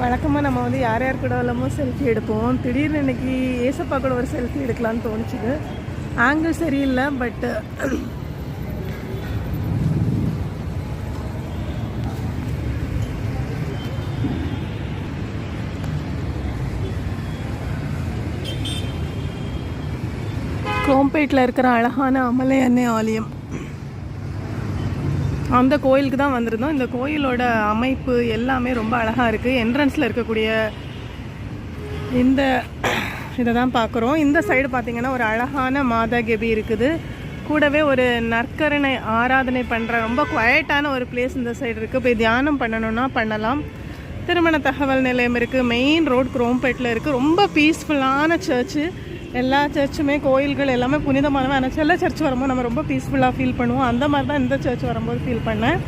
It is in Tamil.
வழக்கமாக நம்ம வந்து யார் யார் கூட எல்லாமோ செல்ஃபி எடுப்போம். திடீர்னு இன்றைக்கி ஏசப்பா கூட ஒரு செல்ஃபி எடுக்கலான்னு தோணுச்சுது. ஆங்கிள் சரியில்லை, பட்டு குரோம்பேட்டில் இருக்கிற அழகான அமலை அன்னை ஆலயம், அந்த கோயிலுக்கு தான் வந்திருந்தோம். இந்த கோயிலோட அமைப்பு எல்லாமே ரொம்ப அழகாக இருக்குது. என்ட்ரன்ஸில் இருக்கக்கூடிய இந்த இதை தான் பார்க்குறோம். இந்த சைடு பார்த்திங்கன்னா ஒரு அழகான மாதா கெபி இருக்குது. கூடவே ஒரு நற்கரணை ஆராதனை பண்ணுற ரொம்ப குவைட்டான ஒரு பிளேஸ் இந்த சைடு இருக்குது. போய் தியானம் பண்ணணுன்னா பண்ணலாம். திருமண தகவல் நிலையம் இருக்குது. மெயின் ரோடு குரோம்பேட்டில் இருக்குது. ரொம்ப பீஸ்ஃபுல்லான சர்ச்சு. எல்லா சர்ச்சுமே கோயில்கள் எல்லாமே புனிதமானவை. ஆனால் சில சர்ச் வரும்போது நம்ம ரொம்ப பீஸ்ஃபுல்லாக ஃபீல் பண்ணுவோம். அந்த மாதிரி தான் இந்த சர்ச் வரும்போது ஃபீல் பண்ணேன்.